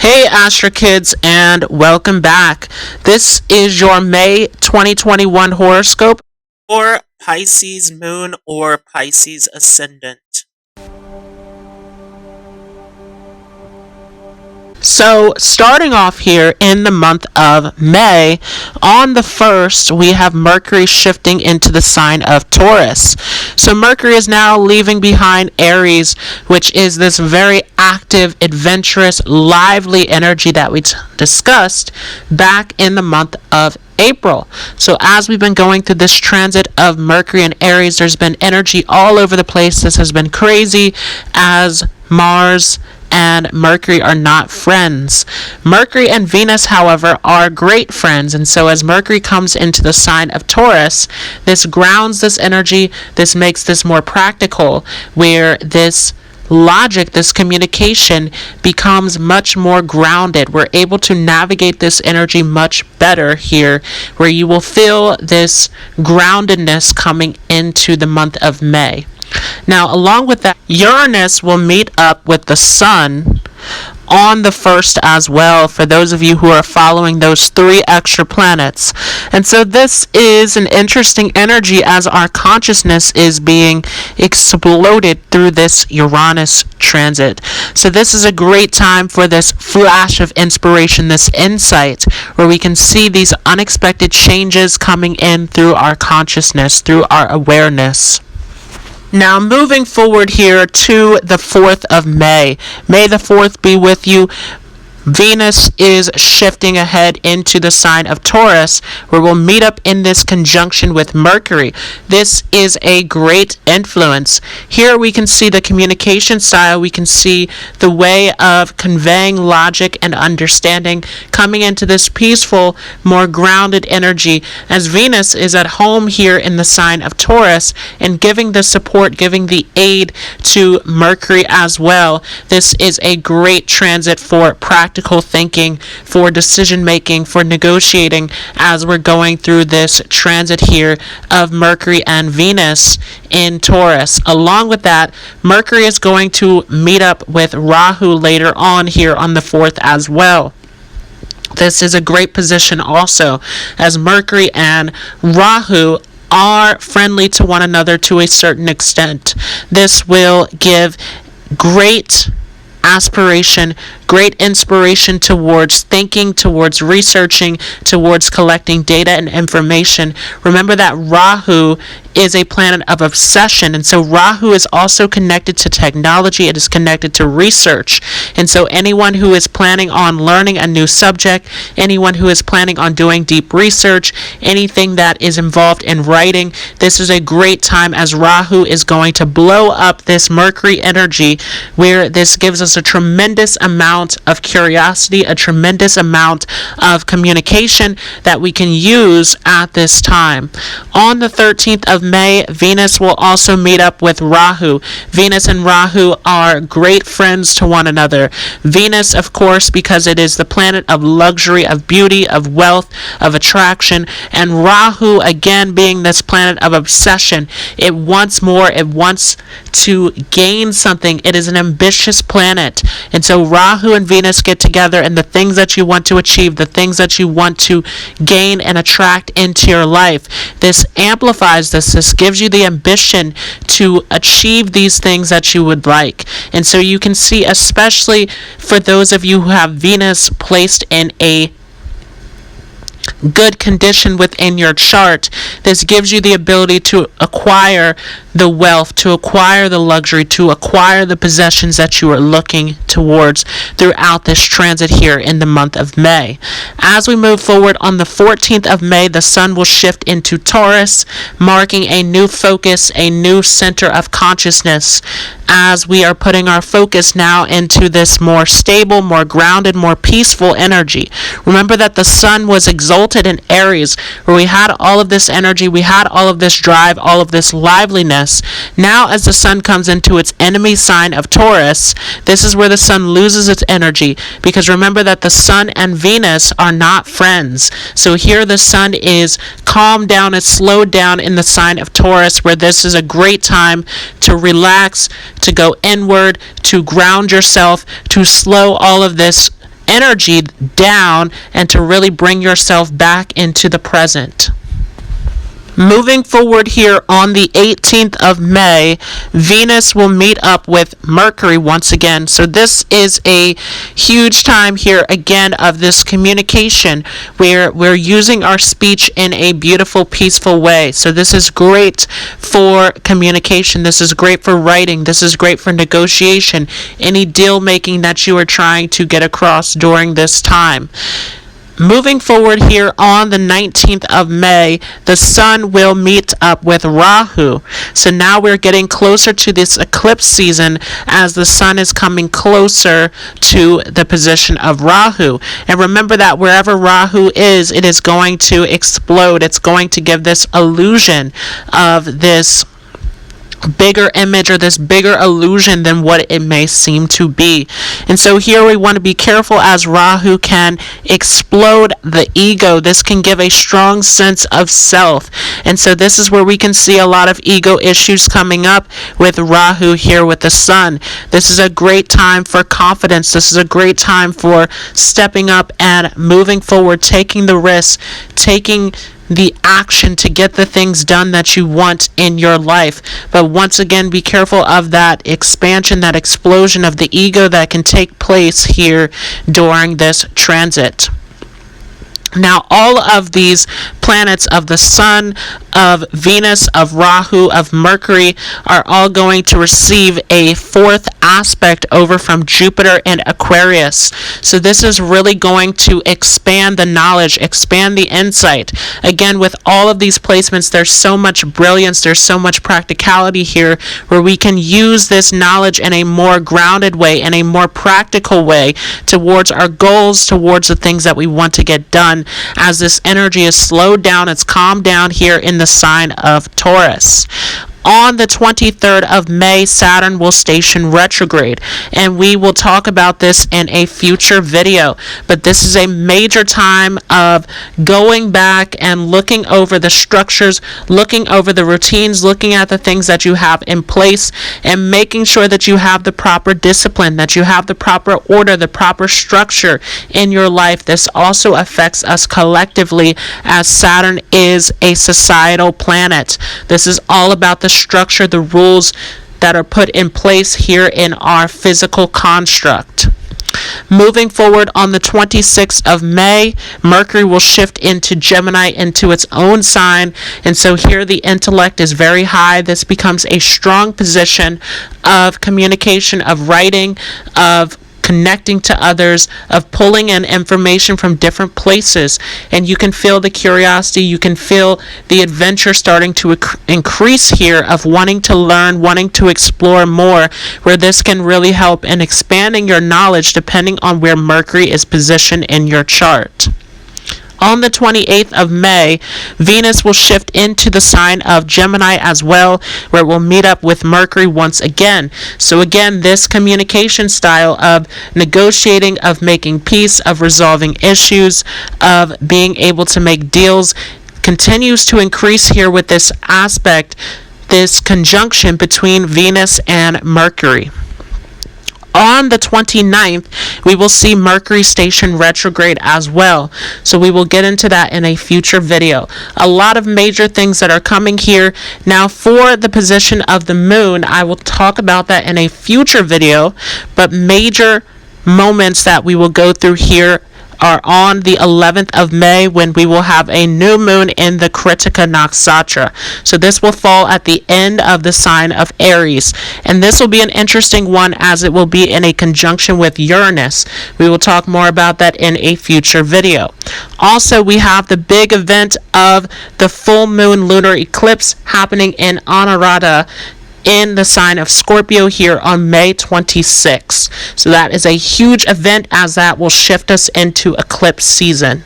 Hey Astro Kids, and welcome back. This is your May 2021 horoscope for Pisces Moon or Pisces Ascendant. So, starting off here in the month of May, on the 1st, we have Mercury shifting into the sign of Taurus. So, Mercury is now leaving behind Aries, which is this very active, adventurous, lively energy that we discussed back in the month of April. So as we've been going through this transit of Mercury and Aries, there's been energy all over the place. This has been crazy as Mars and Mercury are not friends. Mercury and Venus, however, are great friends. And so as Mercury comes into the sign of Taurus, this grounds this energy. This makes this more practical, where this logic, this communication becomes much more grounded. We're able to navigate this energy much better here, where you will feel this groundedness coming into the month of May. Now, along with that, Uranus will meet up with the Sun on the 1st as well, for those of you who are following those 3 extra planets. And so this is an interesting energy as our consciousness is being exploded through this Uranus transit. So this is a great time for this flash of inspiration, this insight, where we can see these unexpected changes coming in through our consciousness, through our awareness. Now, moving forward here to the 4th of May. May the 4th be with you. Venus is shifting ahead into the sign of Taurus, where we'll meet up in this conjunction with Mercury. This is a great influence. Here we can see the communication style. We can see the way of conveying logic and understanding coming into this peaceful, more grounded energy, as Venus is at home here in the sign of Taurus and giving the support, giving the aid to Mercury as well. This is a great transit for practical thinking, for decision making, for negotiating, as we're going through this transit here of Mercury and Venus in Taurus. Along with that, Mercury is going to meet up with Rahu later on here on the 4th as well. This is a great position also, as Mercury and Rahu are friendly to one another to a certain extent. This will give great aspiration, great inspiration towards thinking, towards researching, towards collecting data and information. Remember that Rahu is a planet of obsession, and so Rahu is also connected to technology. It is connected to research, and so anyone who is planning on learning a new subject, anyone who is planning on doing deep research, anything that is involved in writing, this is a great time, as Rahu is going to blow up this Mercury energy, where this gives us a tremendous amount of curiosity, a tremendous amount of communication that we can use at this time. On the 13th of May, Venus will also meet up with Rahu. Venus and Rahu are great friends to one another. Venus, of course, because it is the planet of luxury, of beauty, of wealth, of attraction, and Rahu, again, being this planet of obsession. It wants more. It wants to gain something. It is an ambitious planet. And so Rahu and Venus get together, and the things that you want to achieve, the things that you want to gain and attract into your life, this amplifies this. This gives you the ambition to achieve these things that you would like. And so you can see, especially for those of you who have Venus placed in a good condition within your chart, this gives you the ability to acquire the wealth, to acquire the luxury, to acquire the possessions that you are looking towards throughout this transit here in the month of May. As we move forward, on the 14th of May, the Sun will shift into Taurus, marking a new focus, a new center of consciousness, as we are putting our focus now into this more stable, more grounded, more peaceful energy. Remember that the Sun was exalted in Aries, where we had all of this energy, we had all of this drive, all of this liveliness. Now, as the Sun comes into its enemy sign of Taurus, this is where the Sun loses its energy, because remember that the Sun and Venus are not friends. So here the Sun is calmed down, it's slowed down in the sign of Taurus, where this is a great time to relax, to go inward, to ground yourself, to slow all of this energy down and to really bring yourself back into the present. Moving forward here on the 18th of May, Venus will meet up with Mercury once again. So this is a huge time here again of this communication where we're using our speech in a beautiful, peaceful way. So this is great for communication. This is great for writing. This is great for negotiation. Any deal making that you are trying to get across during this time. Moving forward here on the 19th of May, the Sun will meet up with Rahu. So now we're getting closer to this eclipse season as the Sun is coming closer to the position of Rahu. And remember that wherever Rahu is, it is going to explode. It's going to give this illusion of this bigger image or this bigger illusion than what it may seem to be. And so here we want to be careful as Rahu can explode the ego. This can give a strong sense of self. And so this is where we can see a lot of ego issues coming up with Rahu here with the Sun. This is a great time for confidence. This is a great time for stepping up and moving forward, taking the risk, taking the action to get the things done that you want in your life. But once again, be careful of that expansion, that explosion of the ego that can take place here during this transit. Now, all of these planets of the Sun, of Venus, of Rahu, of Mercury are all going to receive a fourth aspect over from Jupiter and Aquarius. So this is really going to expand the knowledge, expand the insight. Again, with all of these placements, there's so much brilliance, there's so much practicality here where we can use this knowledge in a more grounded way, in a more practical way towards our goals, towards the things that we want to get done, as this energy is slowed down, it's calmed down here in the sign of Taurus. On the 23rd of May, Saturn will station retrograde, and we will talk about this in a future video. But this is a major time of going back and looking over the structures, looking over the routines, looking at the things that you have in place, and making sure that you have the proper discipline, that you have the proper order, the proper structure in your life. This also affects us collectively, as Saturn is a societal planet. This is all about the structure, the rules that are put in place here in our physical construct. Moving forward on the 26th of May, Mercury will shift into Gemini, into its own sign, and so here the intellect is very high. This becomes a strong position of communication, of writing, of connecting to others, of pulling in information from different places, and you can feel the curiosity, you can feel the adventure starting to increase here, of wanting to learn, wanting to explore more, where this can really help in expanding your knowledge depending on where Mercury is positioned in your chart. On the 28th of May, Venus will shift into the sign of Gemini as well, where it will meet up with Mercury once again. So again, this communication style of negotiating, of making peace, of resolving issues, of being able to make deals continues to increase here with this aspect, this conjunction between Venus and Mercury. On the 29th, we will see Mercury station retrograde as well. So we will get into that in a future video. A lot of major things that are coming here. Now for the position of the moon, I will talk about that in a future video, but major moments that we will go through here are on the 11th of May, when we will have a new moon in the Kritika Nakshatra. So this will fall at the end of the sign of Aries, and this will be an interesting one as it will be in a conjunction with Uranus. We will talk more about that in a future video. Also, we have the big event of the full moon lunar eclipse happening in Anuradha in the sign of Scorpio here on May 26th. So that is a huge event, as that will shift us into eclipse season.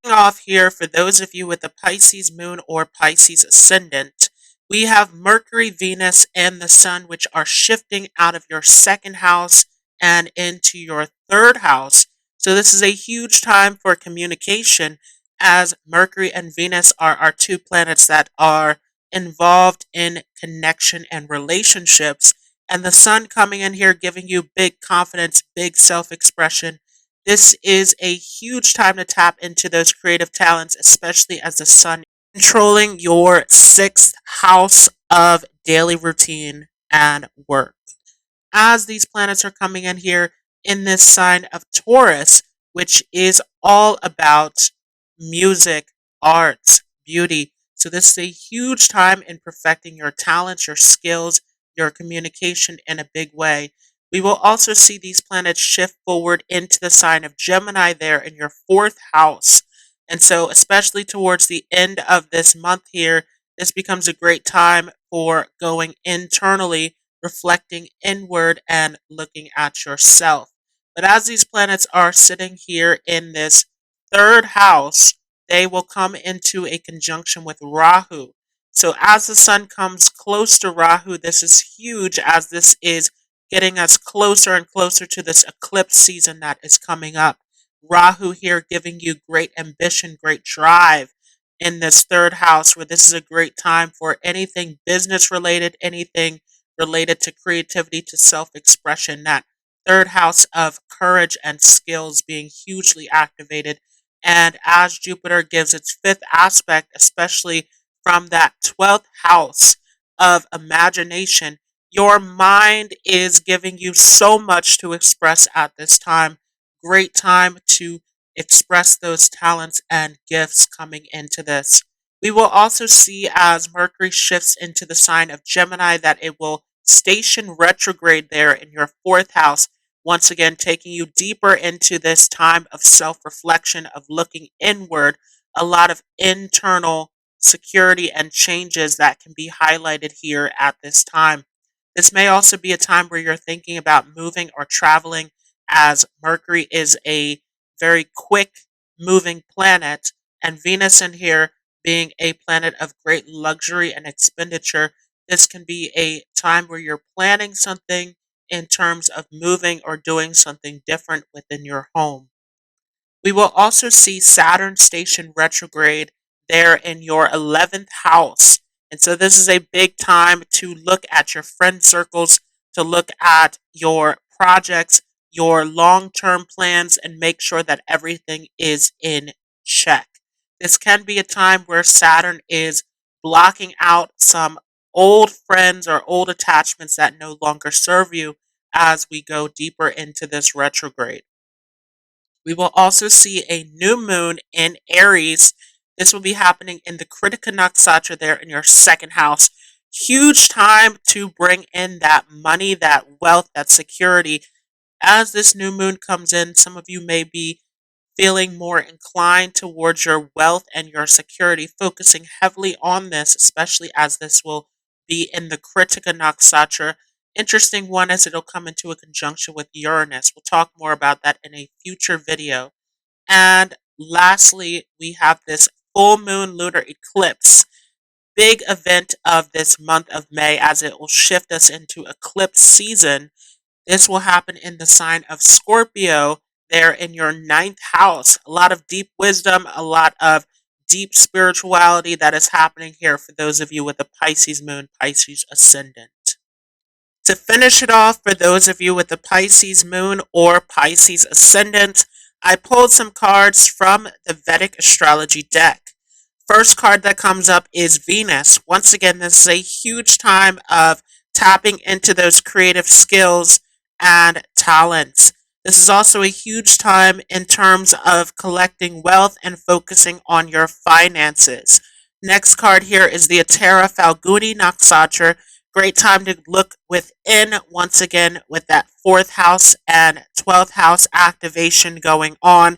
Off here, for those of you with the Pisces moon or Pisces ascendant, we have Mercury, Venus, and the Sun, which are shifting out of your second house and into your third house. So this is a huge time for communication, as Mercury and Venus are our two planets that are involved in connection and relationships, and the Sun coming in here giving you big confidence, big self-expression, This is a huge time to tap into those creative talents, especially as the sun controlling your sixth house of daily routine and work. As these planets are coming in here in this sign of Taurus, which is all about music, arts, beauty. So, this is a huge time in perfecting your talents, your skills, your communication in a big way. We will also see these planets shift forward into the sign of Gemini there in your fourth house. And so, especially towards the end of this month here, this becomes a great time for going internally, reflecting inward, and looking at yourself. But as these planets are sitting here in this third house, they will come into a conjunction with Rahu. So as the sun comes close to Rahu, this is huge as this is getting us closer and closer to this eclipse season that is coming up. Rahu here giving you great ambition, great drive in this third house, where this is a great time for anything business related, anything related to creativity, to self expression. That third house of courage and skills being hugely activated. And as Jupiter gives its fifth aspect, especially from that 12th house of imagination, your mind is giving you so much to express at this time. Great time to express those talents and gifts coming into this. We will also see as Mercury shifts into the sign of Gemini that it will station retrograde there in your fourth house, once again taking you deeper into this time of self reflection, of looking inward, a lot of internal security and changes that can be highlighted here at this time. This may also be a time where you're thinking about moving or traveling, as Mercury is a very quick moving planet, and Venus in here being a planet of great luxury and expenditure. This can be a time where you're planning something in terms of moving or doing something different within your home. We will also see Saturn station retrograde there in your 11th house. And so this is a big time to look at your friend circles, to look at your projects, your long term plans, and make sure that everything is in check. This can be a time where Saturn is blocking out some old friends or old attachments that no longer serve you as we go deeper into this retrograde. We will also see a new moon in Aries. This will be happening in the Kritika Nakshatra there in your second house. Huge time to bring in that money, that wealth, that security. As this new moon comes in, some of you may be feeling more inclined towards your wealth and your security, focusing heavily on this, especially as this will be in the Kritika Nakshatra. Interesting one as it'll come into a conjunction with Uranus. We'll talk more about that in a future video. And lastly, we have this full moon lunar eclipse, big event of this month of May, as it will shift us into eclipse season. This will happen in the sign of Scorpio, there in your ninth house. A lot of deep wisdom, a lot of deep spirituality that is happening here for those of you with a Pisces moon, Pisces ascendant. To finish it off, for those of you with the Pisces moon or Pisces ascendant, I pulled some cards from the Vedic Astrology deck. First card that comes up is Venus. Once again, this is a huge time of tapping into those creative skills and talents. This is also a huge time in terms of collecting wealth and focusing on your finances. Next card here is the Uttara Falguni Nakshatra. Great time to look within once again with that fourth house and 12th house activation going on.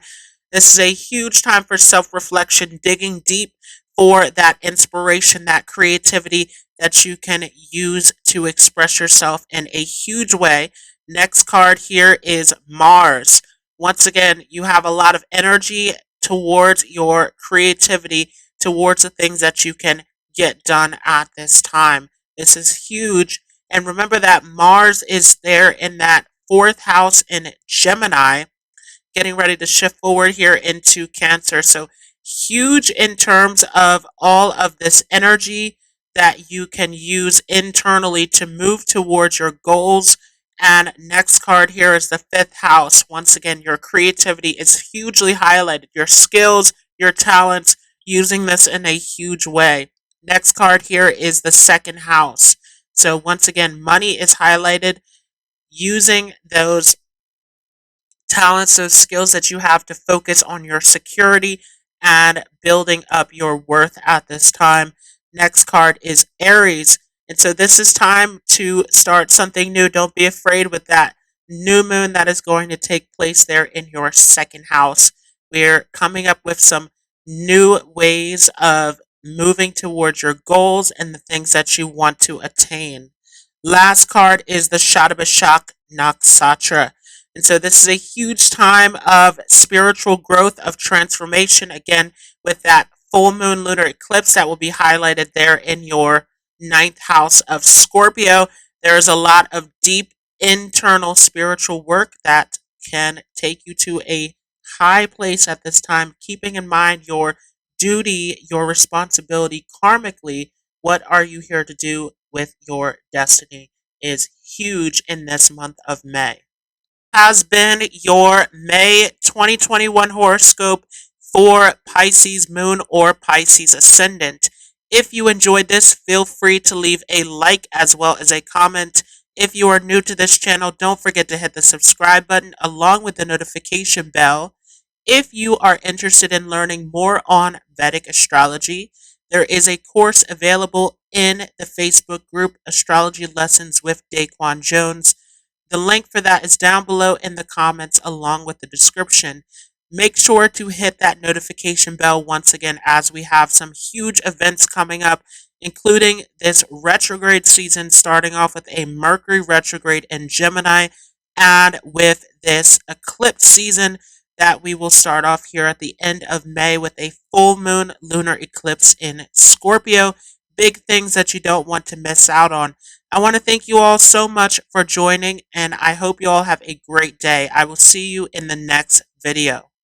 This is a huge time for self reflection, digging deep for that inspiration, that creativity that you can use to express yourself in a huge way. Next card here is Mars. Once again, you have a lot of energy towards your creativity, towards the things that you can get done at this time. This is huge. And remember that Mars is there in that fourth house in Gemini, getting ready to shift forward here into Cancer. So huge in terms of all of this energy that you can use internally to move towards your goals And next card here is the fifth house. Once again, your creativity is hugely highlighted. Your skills, your talents, using this in a huge way. Next card here is the second house. So once again, money is highlighted, using those talents, those skills that you have to focus on your security and building up your worth at this time. Next card is Aries. And so this is time to start something new. Don't be afraid with that new moon that is going to take place there in your second house. We're coming up with some new ways of moving towards your goals and the things that you want to attain. Last card is the Shadabashak Nakshatra. And so this is a huge time of spiritual growth, of transformation, again, with that full moon lunar eclipse that will be highlighted there in your ninth house of Scorpio. There's a lot of deep internal spiritual work that can take you to a high place at this time, keeping in mind your duty, your responsibility karmically. What are you here to do with your destiny is huge in this month of May. Has been your May 2021 horoscope for Pisces moon or Pisces ascendant. If you enjoyed this, feel free to leave a like as well as a comment. If you are new to this channel, don't forget to hit the subscribe button along with the notification bell. If you are interested in learning more on Vedic astrology, there is a course available in the Facebook group Astrology Lessons with Daquan Jones. The link for that is down below in the comments along with the description. Make sure to hit that notification bell once again as we have some huge events coming up, including this retrograde season, starting off with a Mercury retrograde in Gemini and with this eclipse season that we will start off here at the end of May with a full moon lunar eclipse in Scorpio. Big things that you don't want to miss out on. I want to thank you all so much for joining, and I hope you all have a great day. I will see you in the next video.